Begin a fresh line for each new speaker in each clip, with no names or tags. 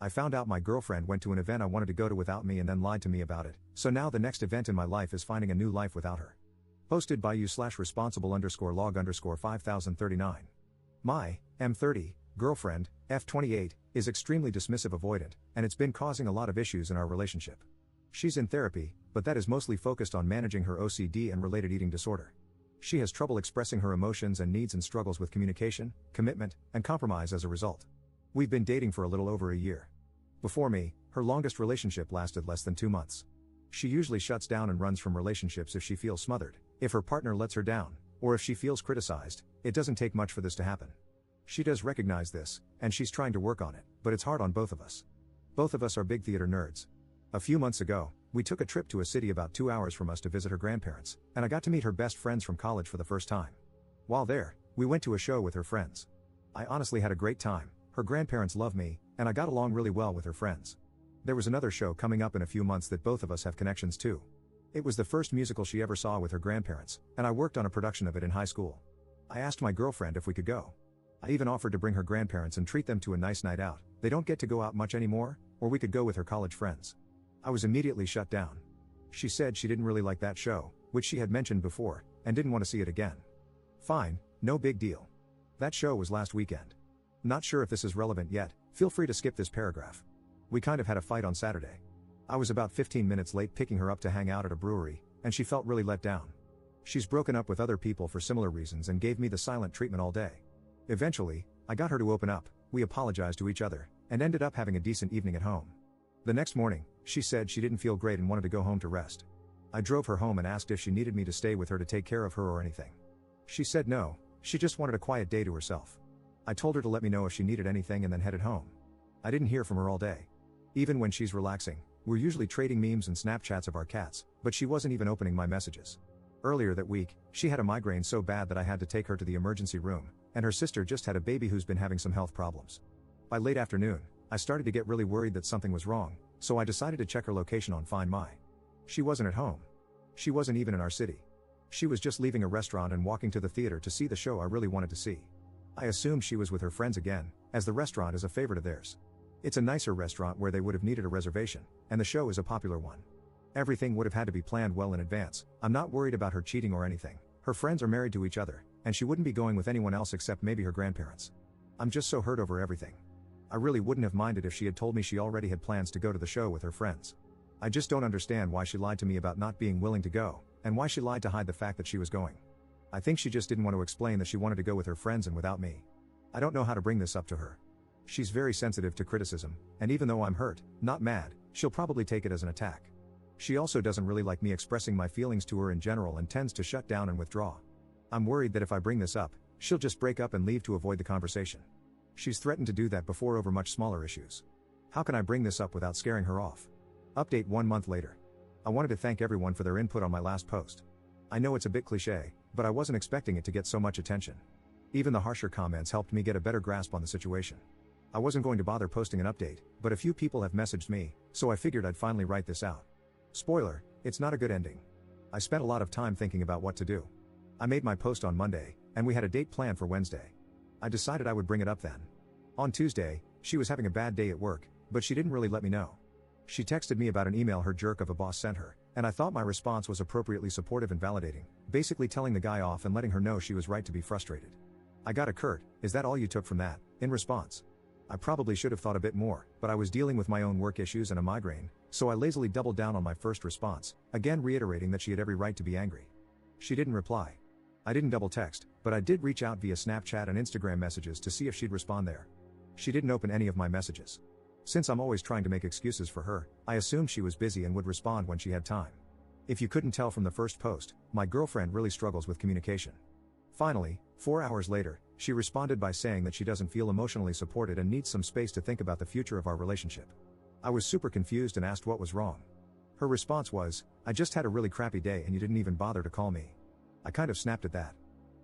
I found out my girlfriend went to an event I wanted to go to without me and then lied to me about it, so now the next event in my life is finding a new life without her. Posted by you/responsible_log_5039. My M30 girlfriend, F28, is extremely dismissive avoidant, and it's been causing a lot of issues in our relationship. She's in therapy, but that is mostly focused on managing her OCD and related eating disorder. She has trouble expressing her emotions and needs and struggles with communication, commitment, and compromise as a result. We've been dating for a little over a year. Before me, her longest relationship lasted less than 2 months. She usually shuts down and runs from relationships if she feels smothered, if her partner lets her down, or if she feels criticized. It doesn't take much for this to happen. She does recognize this, and she's trying to work on it, but it's hard on both of us. Both of us are big theater nerds. A few months ago, we took a trip to a city about 2 hours from us to visit her grandparents, and I got to meet her best friends from college for the first time. While there, we went to a show with her friends. I honestly had a great time. Her grandparents love me, and I got along really well with her friends. There was another show coming up in a few months that both of us have connections to. It was the first musical she ever saw with her grandparents, and I worked on a production of it in high school. I asked my girlfriend if we could go. I even offered to bring her grandparents and treat them to a nice night out. They don't get to go out much anymore, or we could go with her college friends. I was immediately shut down. She said she didn't really like that show, which she had mentioned before, and didn't want to see it again. Fine, no big deal. That show was last weekend. Not sure if this is relevant yet, feel free to skip this paragraph. We kind of had a fight on Saturday. I was about 15 minutes late picking her up to hang out at a brewery, and she felt really let down. She's broken up with other people for similar reasons and gave me the silent treatment all day. Eventually, I got her to open up, we apologized to each other, and ended up having a decent evening at home. The next morning, she said she didn't feel great and wanted to go home to rest. I drove her home and asked if she needed me to stay with her to take care of her or anything. She said no, she just wanted a quiet day to herself. I told her to let me know if she needed anything and then headed home. I didn't hear from her all day. Even when she's relaxing, we're usually trading memes and Snapchats of our cats, but she wasn't even opening my messages. Earlier that week, she had a migraine so bad that I had to take her to the emergency room, and her sister just had a baby who's been having some health problems. By late afternoon, I started to get really worried that something was wrong, so I decided to check her location on Find My. She wasn't at home. She wasn't even in our city. She was just leaving a restaurant and walking to the theater to see the show I really wanted to see. I assumed she was with her friends again, as the restaurant is a favorite of theirs. It's a nicer restaurant where they would have needed a reservation, and the show is a popular one. Everything would have had to be planned well in advance. I'm not worried about her cheating or anything. Her friends are married to each other, and she wouldn't be going with anyone else except maybe her grandparents. I'm just so hurt over everything. I really wouldn't have minded if she had told me she already had plans to go to the show with her friends. I just don't understand why she lied to me about not being willing to go, and why she lied to hide the fact that she was going. I think she just didn't want to explain that she wanted to go with her friends and without me. I don't know how to bring this up to her. She's very sensitive to criticism, and even though I'm hurt, not mad, she'll probably take it as an attack. She also doesn't really like me expressing my feelings to her in general and tends to shut down and withdraw. I'm worried that if I bring this up, she'll just break up and leave to avoid the conversation. She's threatened to do that before over much smaller issues. How can I bring this up without scaring her off? Update 1 month later. I wanted to thank everyone for their input on my last post. I know it's a bit cliche, but I wasn't expecting it to get so much attention. Even the harsher comments helped me get a better grasp on the situation. I wasn't going to bother posting an update, but a few people have messaged me, so I figured I'd finally write this out. Spoiler, it's not a good ending. I spent a lot of time thinking about what to do. I made my post on Monday, and we had a date planned for Wednesday. I decided I would bring it up then. On Tuesday, she was having a bad day at work, but she didn't really let me know. She texted me about an email her jerk of a boss sent her, and I thought my response was appropriately supportive and validating, basically telling the guy off and letting her know she was right to be frustrated. I got a curt, "Is that all you took from that?" in response. I probably should have thought a bit more, but I was dealing with my own work issues and a migraine, so I lazily doubled down on my first response, again reiterating that she had every right to be angry. She didn't reply. I didn't double text, but I did reach out via Snapchat and Instagram messages to see if she'd respond there. She didn't open any of my messages. Since I'm always trying to make excuses for her, I assumed she was busy and would respond when she had time. If you couldn't tell from the first post, my girlfriend really struggles with communication. Finally, 4 hours later, she responded by saying that she doesn't feel emotionally supported and needs some space to think about the future of our relationship. I was super confused and asked what was wrong. Her response was, "I just had a really crappy day and you didn't even bother to call me." I kind of snapped at that.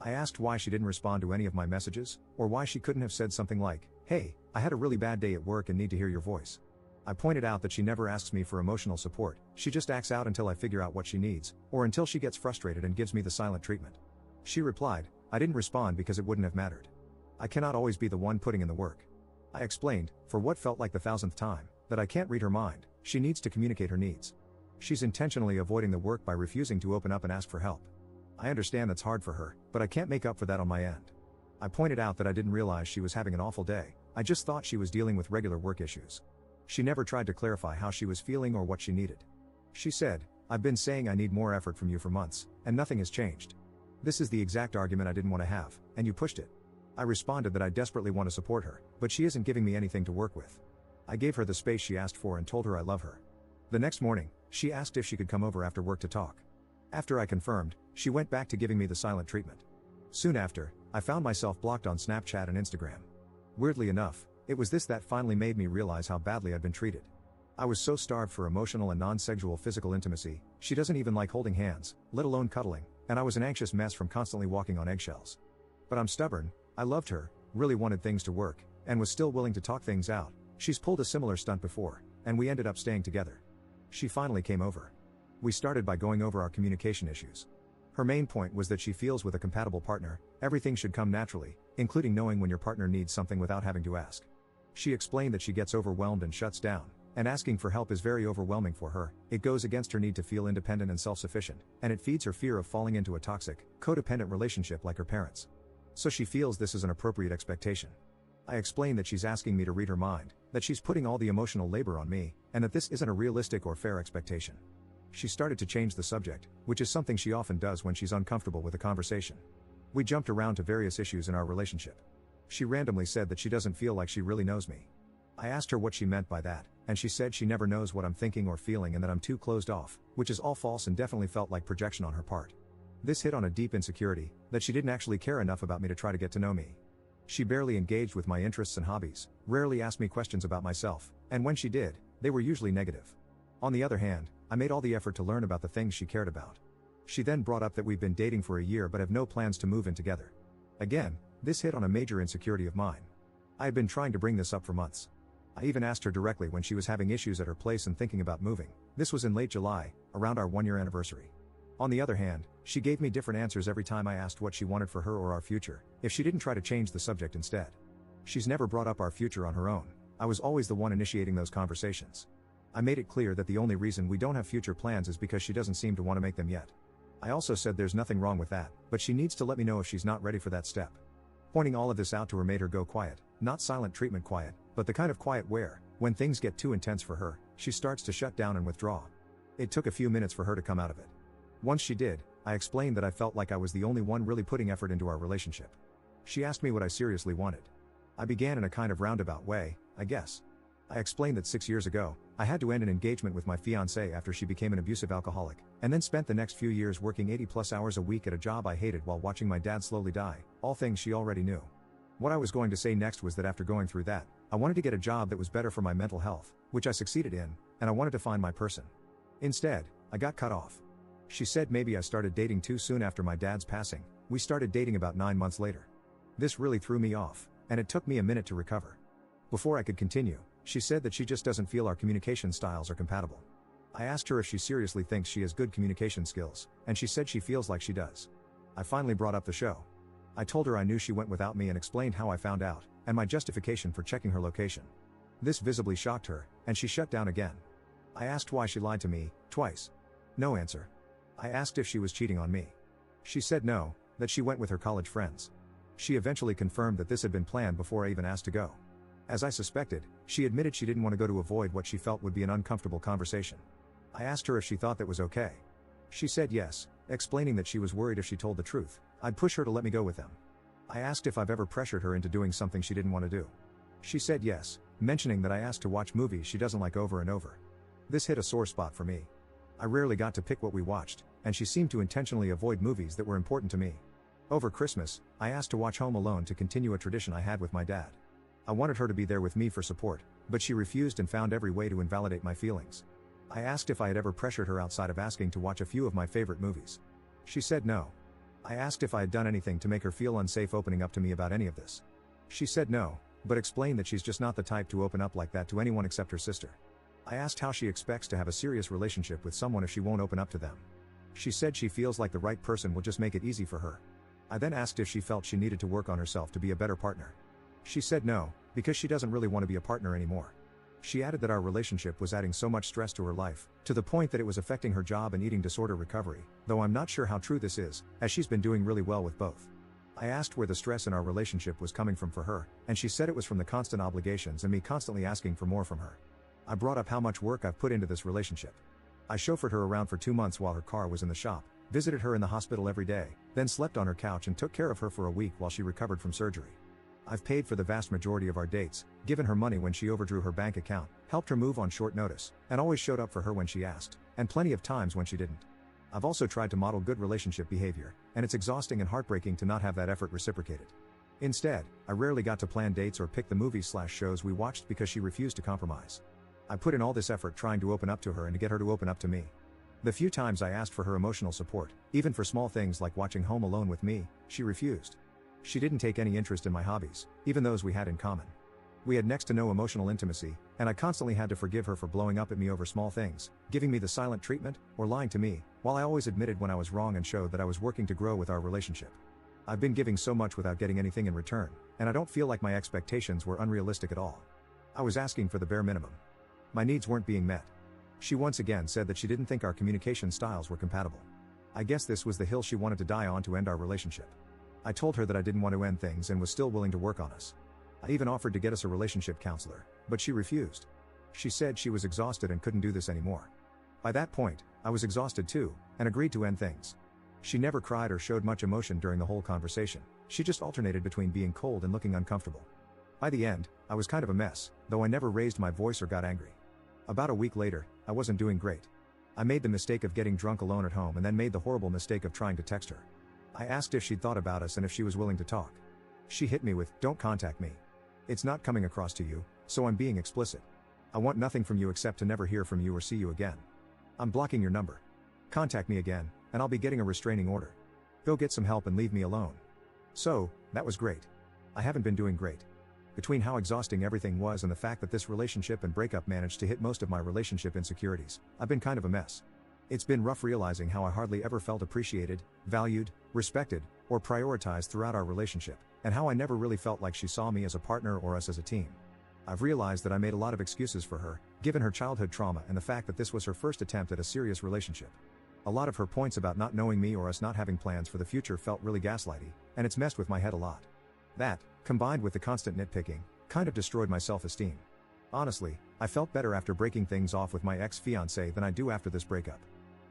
I asked why she didn't respond to any of my messages, or why she couldn't have said something like, "Hey, I had a really bad day at work and need to hear your voice." I pointed out that she never asks me for emotional support, she just acts out until I figure out what she needs, or until she gets frustrated and gives me the silent treatment. She replied, "I didn't respond because it wouldn't have mattered. I cannot always be the one putting in the work. I explained, for what felt like the thousandth time, that I can't read her mind, she needs to communicate her needs. She's intentionally avoiding the work by refusing to open up and ask for help. I understand that's hard for her, but I can't make up for that on my end. I pointed out that I didn't realize she was having an awful day, I just thought she was dealing with regular work issues. She never tried to clarify how she was feeling or what she needed. She said, I've been saying I need more effort from you for months, and nothing has changed. This is the exact argument I didn't want to have, and you pushed it. I responded that I desperately want to support her, but she isn't giving me anything to work with. I gave her the space she asked for and told her I love her. The next morning, she asked if she could come over after work to talk. After I confirmed, she went back to giving me the silent treatment. Soon after, I found myself blocked on Snapchat and Instagram. Weirdly enough, it was this that finally made me realize how badly I'd been treated. I was so starved for emotional and non-sexual physical intimacy, she doesn't even like holding hands, let alone cuddling, and I was an anxious mess from constantly walking on eggshells. But I'm stubborn, I loved her, really wanted things to work, and was still willing to talk things out. She's pulled a similar stunt before, and we ended up staying together. She finally came over. We started by going over our communication issues. Her main point was that she feels with a compatible partner, everything should come naturally, including knowing when your partner needs something without having to ask. She explained that she gets overwhelmed and shuts down, and asking for help is very overwhelming for her. It goes against her need to feel independent and self-sufficient, and it feeds her fear of falling into a toxic, codependent relationship like her parents. So she feels this is an appropriate expectation. I explained that she's asking me to read her mind, that she's putting all the emotional labor on me, and that this isn't a realistic or fair expectation. She started to change the subject, which is something she often does when she's uncomfortable with a conversation. We jumped around to various issues in our relationship. She randomly said that she doesn't feel like she really knows me. I asked her what she meant by that, and she said she never knows what I'm thinking or feeling and that I'm too closed off, which is all false and definitely felt like projection on her part. This hit on a deep insecurity, that she didn't actually care enough about me to try to get to know me. She barely engaged with my interests and hobbies, rarely asked me questions about myself, and when she did, they were usually negative. On the other hand, I made all the effort to learn about the things she cared about. She then brought up that we've been dating for a year but have no plans to move in together. Again, this hit on a major insecurity of mine. I had been trying to bring this up for months. I even asked her directly when she was having issues at her place and thinking about moving. This was in late July, around our 1-year anniversary. On the other hand, she gave me different answers every time I asked what she wanted for her or our future, if she didn't try to change the subject instead. She's never brought up our future on her own. I was always the one initiating those conversations. I made it clear that the only reason we don't have future plans is because she doesn't seem to want to make them yet. I also said there's nothing wrong with that, but she needs to let me know if she's not ready for that step. Pointing all of this out to her made her go quiet, not silent treatment quiet, but the kind of quiet where, when things get too intense for her, she starts to shut down and withdraw. It took a few minutes for her to come out of it. Once she did, I explained that I felt like I was the only one really putting effort into our relationship. She asked me what I seriously wanted. I began in a kind of roundabout way, I guess. I explained that 6 years ago, I had to end an engagement with my fiancée after she became an abusive alcoholic, and then spent the next few years working 80+ hours a week at a job I hated while watching my dad slowly die, all things she already knew. What I was going to say next was that after going through that, I wanted to get a job that was better for my mental health, which I succeeded in, and I wanted to find my person. Instead, I got cut off. She said maybe I started dating too soon after my dad's passing. We started dating about 9 months later. This really threw me off, and it took me a minute to recover. Before I could continue, she said that she just doesn't feel our communication styles are compatible. I asked her if she seriously thinks she has good communication skills, and she said she feels like she does. I finally brought up the show. I told her I knew she went without me and explained how I found out, and my justification for checking her location. This visibly shocked her, and she shut down again. I asked why she lied to me, twice. No answer. I asked if she was cheating on me. She said no, that she went with her college friends. She eventually confirmed that this had been planned before I even asked to go. As I suspected, she admitted she didn't want to go to avoid what she felt would be an uncomfortable conversation. I asked her if she thought that was okay. She said yes, explaining that she was worried if she told the truth, I'd push her to let me go with them. I asked if I've ever pressured her into doing something she didn't want to do. She said yes, mentioning that I asked to watch movies she doesn't like over and over. This hit a sore spot for me. I rarely got to pick what we watched, and she seemed to intentionally avoid movies that were important to me. Over Christmas, I asked to watch Home Alone to continue a tradition I had with my dad. I wanted her to be there with me for support, but she refused and found every way to invalidate my feelings. I asked if I had ever pressured her outside of asking to watch a few of my favorite movies. She said no. I asked if I had done anything to make her feel unsafe opening up to me about any of this. She said no, but explained that she's just not the type to open up like that to anyone except her sister. I asked how she expects to have a serious relationship with someone if she won't open up to them. She said she feels like the right person will just make it easy for her. I then asked if she felt she needed to work on herself to be a better partner. She said no, because she doesn't really want to be a partner anymore. She added that our relationship was adding so much stress to her life, to the point that it was affecting her job and eating disorder recovery, though I'm not sure how true this is, as she's been doing really well with both. I asked where the stress in our relationship was coming from for her, and she said it was from the constant obligations and me constantly asking for more from her. I brought up how much work I've put into this relationship. I chauffeured her around for 2 months while her car was in the shop, visited her in the hospital every day, then slept on her couch and took care of her for a week while she recovered from surgery. I've paid for the vast majority of our dates, given her money when she overdrew her bank account, helped her move on short notice, and always showed up for her when she asked, and plenty of times when she didn't. I've also tried to model good relationship behavior, and it's exhausting and heartbreaking to not have that effort reciprocated. Instead, I rarely got to plan dates or pick the movies/shows we watched because she refused to compromise. I put in all this effort trying to open up to her and to get her to open up to me. The few times I asked for her emotional support, even for small things like watching Home Alone with me, she refused. She didn't take any interest in my hobbies, even those we had in common. We had next to no emotional intimacy, and I constantly had to forgive her for blowing up at me over small things, giving me the silent treatment, or lying to me, while I always admitted when I was wrong and showed that I was working to grow with our relationship. I've been giving so much without getting anything in return, and I don't feel like my expectations were unrealistic at all. I was asking for the bare minimum. My needs weren't being met. She once again said that she didn't think our communication styles were compatible. I guess this was the hill she wanted to die on to end our relationship. I told her that I didn't want to end things and was still willing to work on us. I even offered to get us a relationship counselor, but she refused. She said she was exhausted and couldn't do this anymore. By that point, I was exhausted too, and agreed to end things. She never cried or showed much emotion during the whole conversation. She just alternated between being cold and looking uncomfortable. By the end, I was kind of a mess, though I never raised my voice or got angry. About a week later, I wasn't doing great. I made the mistake of getting drunk alone at home and then made the horrible mistake of trying to text her. I asked if she'd thought about us and if she was willing to talk. She hit me with, "Don't contact me. It's not coming across to you, so I'm being explicit. I want nothing from you except to never hear from you or see you again. I'm blocking your number. Contact me again, and I'll be getting a restraining order. Go get some help and leave me alone." So, that was great. I haven't been doing great. Between how exhausting everything was and the fact that this relationship and breakup managed to hit most of my relationship insecurities, I've been kind of a mess. It's been rough realizing how I hardly ever felt appreciated, valued, respected, or prioritized throughout our relationship, and how I never really felt like she saw me as a partner or us as a team. I've realized that I made a lot of excuses for her, given her childhood trauma and the fact that this was her first attempt at a serious relationship. A lot of her points about not knowing me or us not having plans for the future felt really gaslighty, and it's messed with my head a lot. That, combined with the constant nitpicking, kind of destroyed my self-esteem. Honestly, I felt better after breaking things off with my ex-fiancée than I do after this breakup.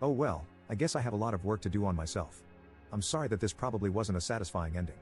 Oh well, I guess I have a lot of work to do on myself. I'm sorry that this probably wasn't a satisfying ending.